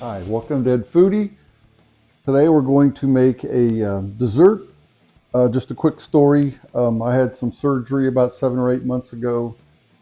Hi, welcome to Ed Foodie. Today we're going to make a dessert. Just a quick story. I had some surgery about 7 or 8 months ago,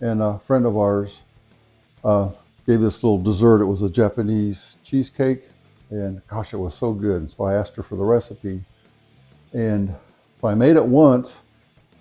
and a friend of ours uh, gave this little dessert. It was a Japanese cheesecake, and gosh, it was so good. So I asked her for the recipe, and so I made it once.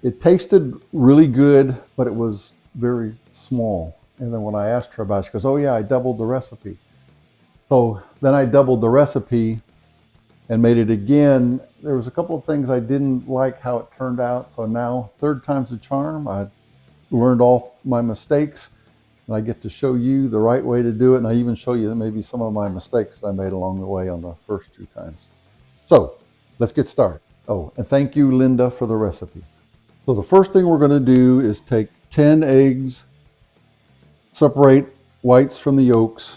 It tasted really good, but it was very small. And then when I asked her about it, she goes, "Oh yeah, I doubled the recipe." So then I doubled the recipe and made it again. There was a couple of things I didn't like how it turned out. So now, third time's the charm. I learned all my mistakes, and I get to show you the right way to do it. And I even show you maybe some of my mistakes that I made along the way on the first 2 times. So let's get started. Oh, and thank you, Linda, for the recipe. So the first thing we're going to do is take 10 eggs, separate whites from the yolks,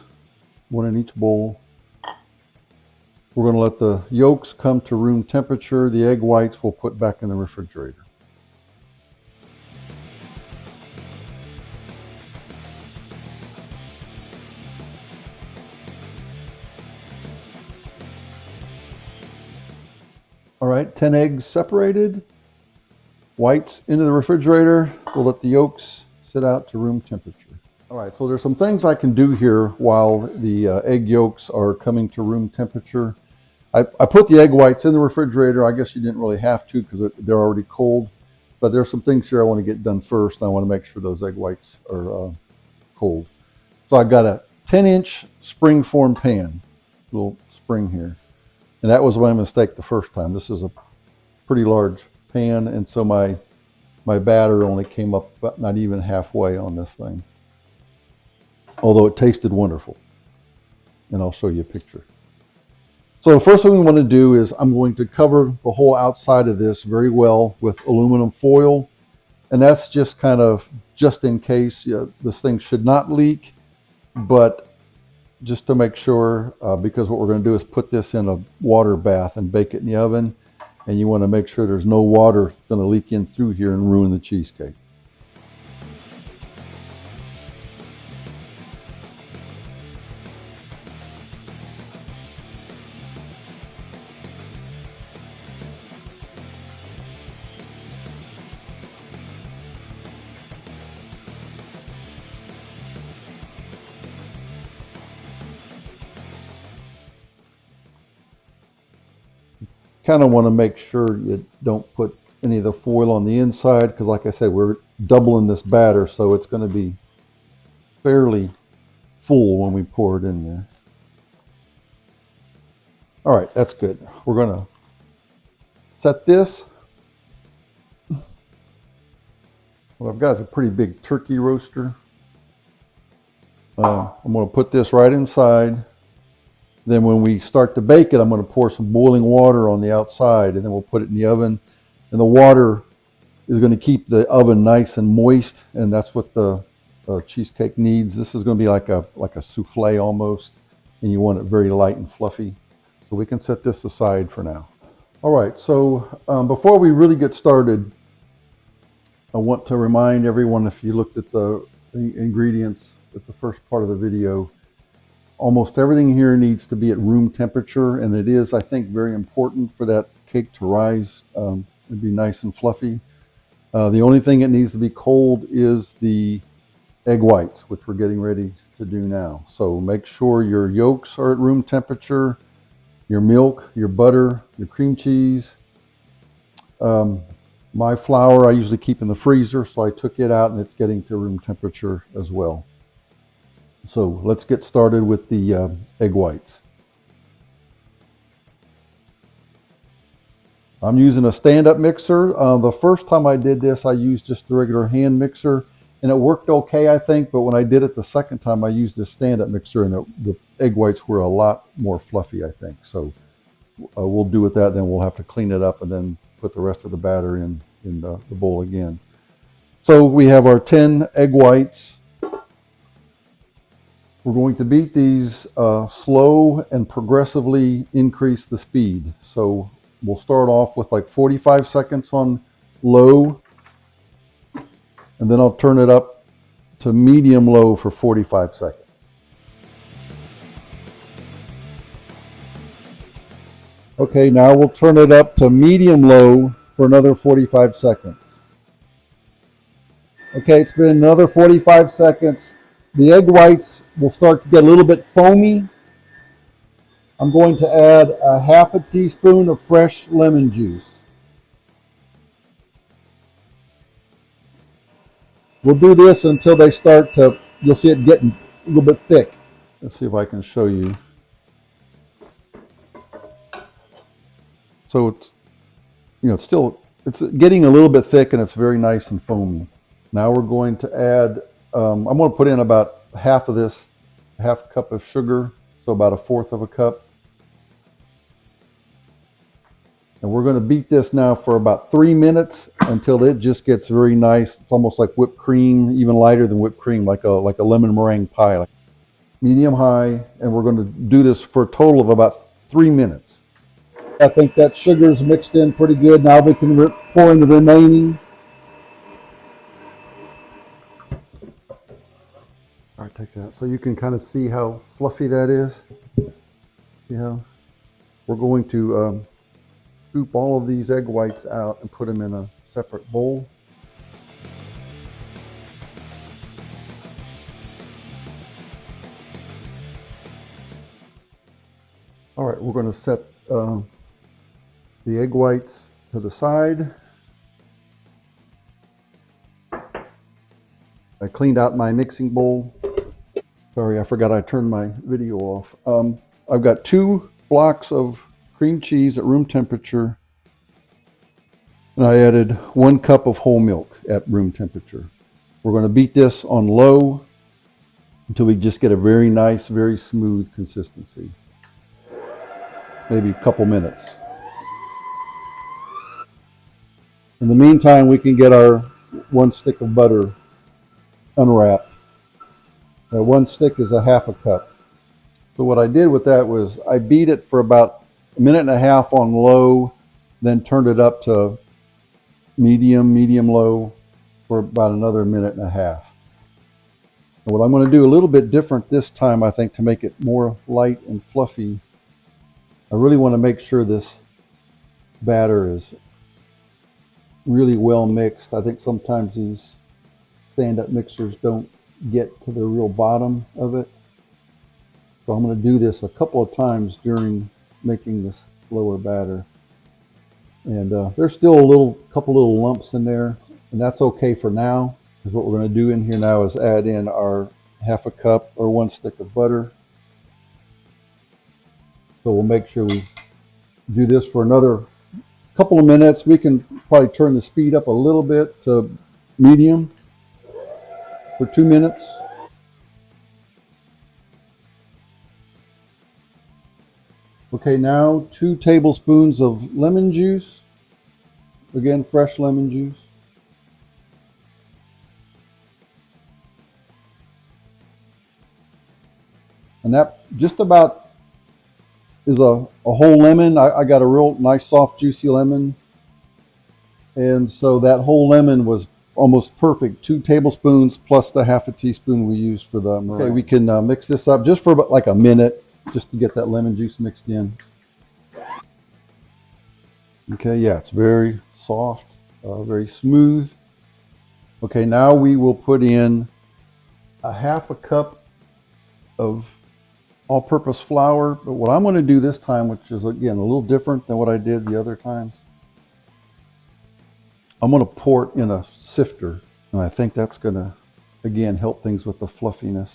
one in each bowl. We're going to let the yolks come to room temperature. The egg whites we'll put back in the refrigerator. All right, 10 eggs separated. Whites into the refrigerator. We'll let the yolks sit out to room temperature. All right, so there's some things I can do here while the egg yolks are coming to room temperature. I put the egg whites in the refrigerator. I guess you didn't really have to because they're already cold. But there's some things here I want to get done first. I want to make sure those egg whites are cold. So I've got a 10-inch spring-form pan, little spring here. And that was my mistake the first time. This is a pretty large pan, and so my batter only came up about not even halfway on this thing. Although it tasted wonderful. And I'll show you a picture. So the first thing we want to do is I'm going to cover the whole outside of this very well with aluminum foil. And that's just kind of just in case. This thing should not leak, but just to make sure, because what we're going to do is put this in a water bath and bake it in the oven. And you want to make sure there's no water that's going to leak in through here and ruin the cheesecake. Kind of want to make sure you don't put any of the foil on the inside because, like I said, we're doubling this batter, so it's going to be fairly full when we pour it in there. All right, that's good. We're going to set this. What I've got is a pretty big turkey roaster. I'm going to put this right inside. Then when we start to bake it, I'm going to pour some boiling water on the outside, and then we'll put it in the oven. And the water is going to keep the oven nice and moist, and that's what the cheesecake needs. This is going to be like a souffle almost, and you want it very light and fluffy. So we can set this aside for now. All right, so before we really get started, I want to remind everyone, if you looked at the ingredients at the first part of the video, almost everything here needs to be at room temperature, and it is, I think, very important for that cake to rise and be nice and fluffy. The only thing that needs to be cold is the egg whites, which we're getting ready to do now. So make sure your yolks are at room temperature, your milk, your butter, your cream cheese. My flour I usually keep in the freezer, so I took it out and it's getting to room temperature as well. So let's get started with the egg whites. I'm using a stand-up mixer. The first time I did this, I used just the regular hand mixer, and it worked okay, I think. But when I did it the second time, I used this stand-up mixer, and the egg whites were a lot more fluffy, I think. So we'll do with that. Then we'll have to clean it up and then put the rest of the batter in the bowl again. So we have our 10 egg whites. We're going to beat these slow and progressively increase the speed. So we'll start off with like 45 seconds on low, and then I'll turn it up to medium low for 45 seconds. Okay, now we'll turn it up to medium low for another 45 seconds. Okay, it's been another 45 seconds. The egg whites will start to get a little bit foamy. I'm going to add a half a teaspoon of fresh lemon juice. We'll do this until they start to, you'll see it getting a little bit thick. Let's see if I can show you. So it's, it's getting a little bit thick and it's very nice and foamy. Now we're going to add, I'm going to put in about half of this, half a cup of sugar, so about a fourth of a cup. And we're going to beat this now for about 3 minutes until it just gets very nice. It's almost like whipped cream, even lighter than whipped cream, like a lemon meringue pie. Medium high, and we're going to do this for a total of about 3 minutes. I think that sugar's mixed in pretty good. Now we can pour in the remaining. All right, take that. So you can kind of see how fluffy that is. See how? We're going to scoop all of these egg whites out and put them in a separate bowl. All right, we're going to set the egg whites to the side. I cleaned out my mixing bowl. Sorry, I forgot I turned my video off. I've got 2 blocks of cream cheese at room temperature, and I added 1 cup of whole milk at room temperature. We're going to beat this on low until we just get a very nice, very smooth consistency. Maybe a couple minutes. In the meantime, we can get our 1 stick of butter unwrapped. That 1 stick is a half a cup. So what I did with that was I beat it for about a minute and a half on low, then turned it up to medium low for about another minute and a half. And what I'm going to do a little bit different this time, I think, to make it more light and fluffy, I really want to make sure this batter is really well mixed. I think sometimes these stand-up mixers don't get to the real bottom of it. So I'm going to do this a couple of times during making this lower batter. And there's still a couple little lumps in there, and that's okay for now, because what we're going to do in here now is add in our half a cup or 1 stick of butter. So we'll make sure we do this for another couple of minutes. We can probably turn the speed up a little bit to medium for 2 minutes. Okay, now 2 tablespoons of lemon juice. Again, fresh lemon juice. And that just about is a whole lemon. I got a real nice, soft, juicy lemon. And so that whole lemon was almost perfect. 2 tablespoons plus the half a teaspoon we used for the meringue. Okay, we can mix this up just for about like a minute, just to get that lemon juice mixed in. Okay, yeah, it's very soft, very smooth. Okay, now we will put in a half a cup of all-purpose flour. But what I'm going to do this time, which is again a little different than what I did the other times, I'm going to pour it in a sifter, and I think that's going to, again, help things with the fluffiness.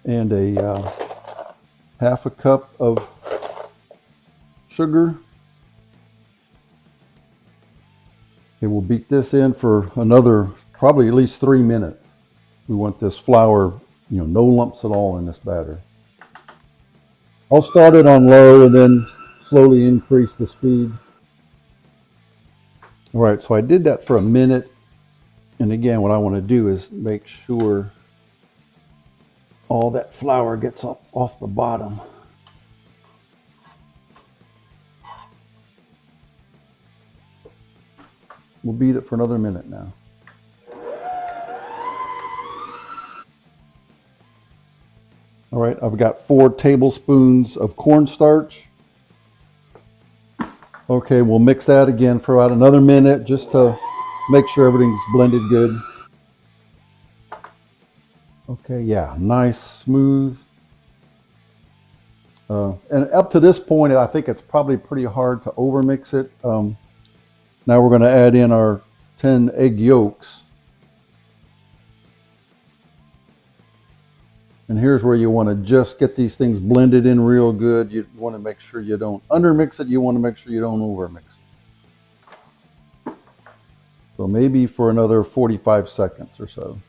And a half a cup of sugar. And we'll beat this in for another probably at least 3 minutes. We want this flour, no lumps at all in this batter. I'll start it on low and then slowly increase the speed. All right, so I did that for a minute. And again, what I want to do is make sure all that flour gets up off the bottom. We'll beat it for another minute now. All right, I've got 4 tablespoons of cornstarch. Okay, we'll mix that again for about another minute just to make sure everything's blended good. Okay, yeah, nice, smooth. And up to this point, I think it's probably pretty hard to overmix it. Now we're going to add in our 10 egg yolks. And here's where you want to just get these things blended in real good. You want to make sure you don't undermix it. You want to make sure you don't overmix it. So maybe for another 45 seconds or so.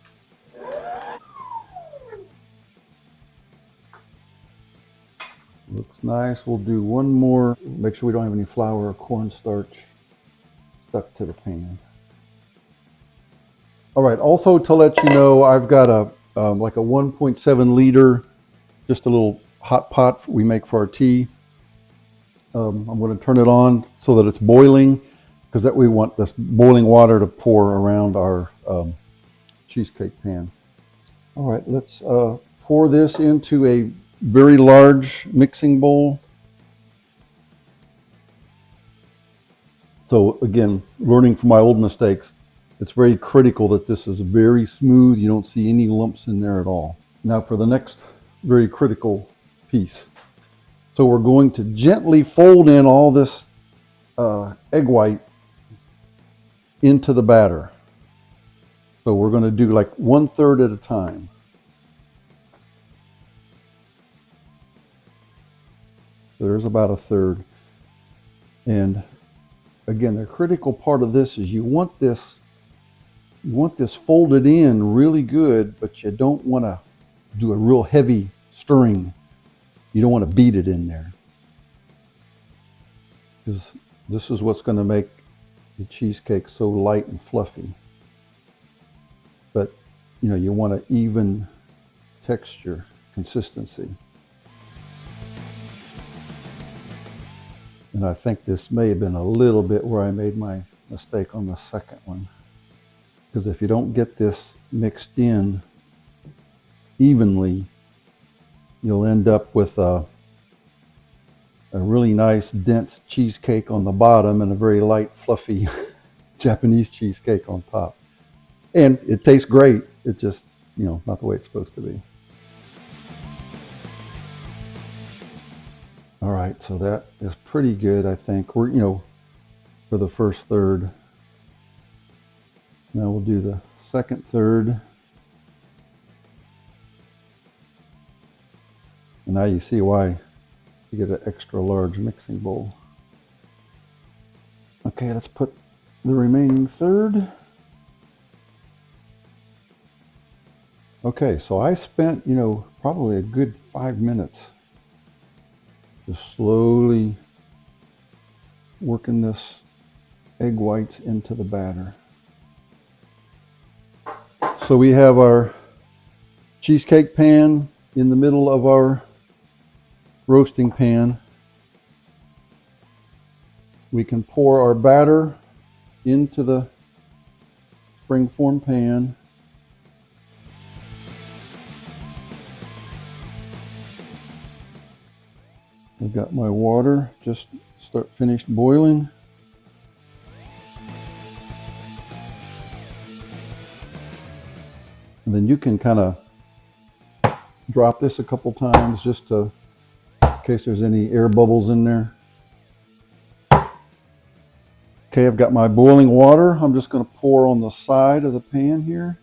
Looks nice. We'll do one more. Make sure we don't have any flour or cornstarch stuck to the pan. All right. Also, to let you know, I've got a like a 1.7 liter, just a little hot pot we make for our tea. I'm going to turn it on so that it's boiling, because that we want this boiling water to pour around our cheesecake pan. All right. Let's pour this into a very large mixing bowl. So again, learning from my old mistakes, it's very critical that this is very smooth. You don't see any lumps in there at all. Now for the next very critical piece. So we're going to gently fold in all this egg white into the batter. So we're going to do like 1/3 at a time. So there's about 1/3. And again, the critical part of this is you want this folded in really good, but you don't want to do a real heavy stirring. You don't want to beat it in there, because this is what's going to make the cheesecake so light and fluffy. But you want an even texture, consistency. And I think this may have been a little bit where I made my mistake on the second one. Because if you don't get this mixed in evenly, you'll end up with a really nice dense cheesecake on the bottom and a very light fluffy Japanese cheesecake on top. And it tastes great. It just, not the way it's supposed to be. All right, so that is pretty good, I think. We're, for the first third. Now we'll do the second third. And now you see why you get an extra large mixing bowl. Okay, let's put the remaining third. Okay, so I spent, probably a good 5 minutes just slowly working this egg whites into the batter. So we have our cheesecake pan in the middle of our roasting pan. We can pour our batter into the springform pan. I've got my water just finished boiling. And then you can kind of drop this a couple times just in case there's any air bubbles in there. Okay, I've got my boiling water. I'm just going to pour on the side of the pan here.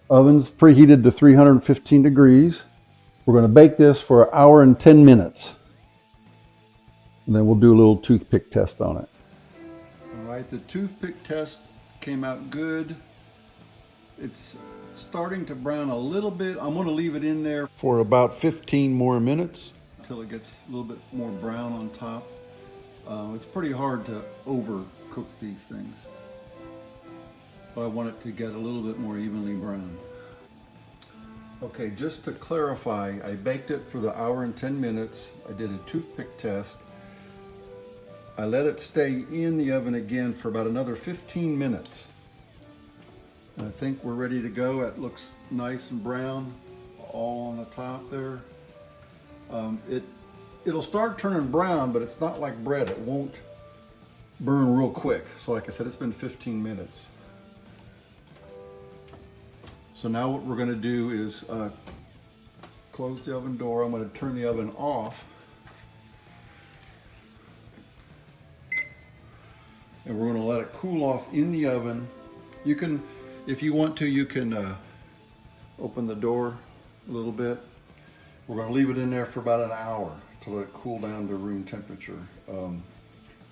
Oven's preheated to 315 degrees. We're going to bake this for 1 hour and 10 minutes. And then we'll do a little toothpick test on it. All right, the toothpick test came out good. It's starting to brown a little bit. I'm going to leave it in there for about 15 more minutes until it gets a little bit more brown on top. It's pretty hard to overcook these things, but I want it to get a little bit more evenly browned. Okay, just to clarify, I baked it for the 1 hour and 10 minutes. I did a toothpick test. I let it stay in the oven again for about another 15 minutes. And I think we're ready to go. It looks nice and brown, all on the top there. It'll start turning brown, but it's not like bread. It won't burn real quick. So like I said, it's been 15 minutes. So now what we're gonna do is close the oven door. I'm gonna turn the oven off. And we're gonna let it cool off in the oven. You can, if you want to, you can open the door a little bit. We're gonna leave it in there for about an hour to let it cool down to room temperature.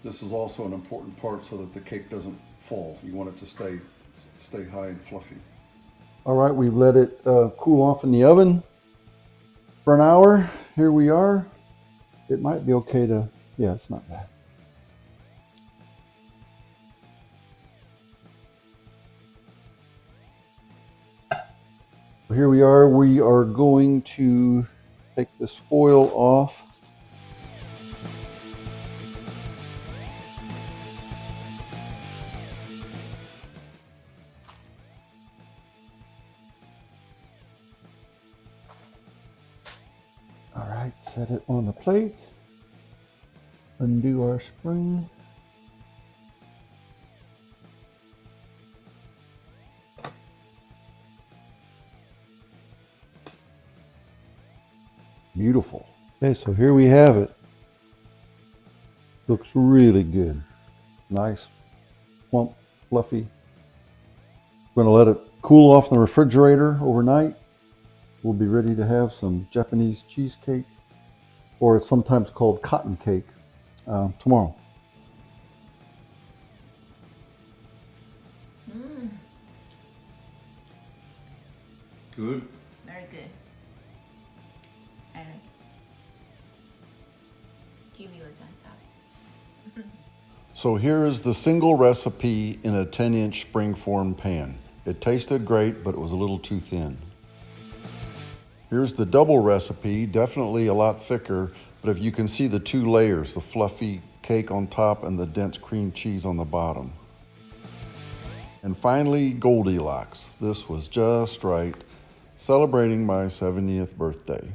This is also an important part so that the cake doesn't fall. You want it to stay high and fluffy. All right, we've let it cool off in the oven for an hour. Here we are. It might be okay to, yeah, it's not bad. Here we are. We are going to take this foil off. All right, set it on the plate. Undo our spring. Beautiful. Okay, so here we have it. Looks really good. Nice, plump, fluffy. We're gonna let it cool off in the refrigerator overnight. We'll be ready to have some Japanese cheesecake, or it's sometimes called cotton cake, tomorrow. Good. Very good. I like it. Kiwi was on top. So here is the single recipe in a 10-inch springform pan. It tasted great, but it was a little too thin. Here's the double recipe, definitely a lot thicker, but if you can see the two layers, the fluffy cake on top and the dense cream cheese on the bottom. And finally, Goldilocks. This was just right, celebrating my 70th birthday.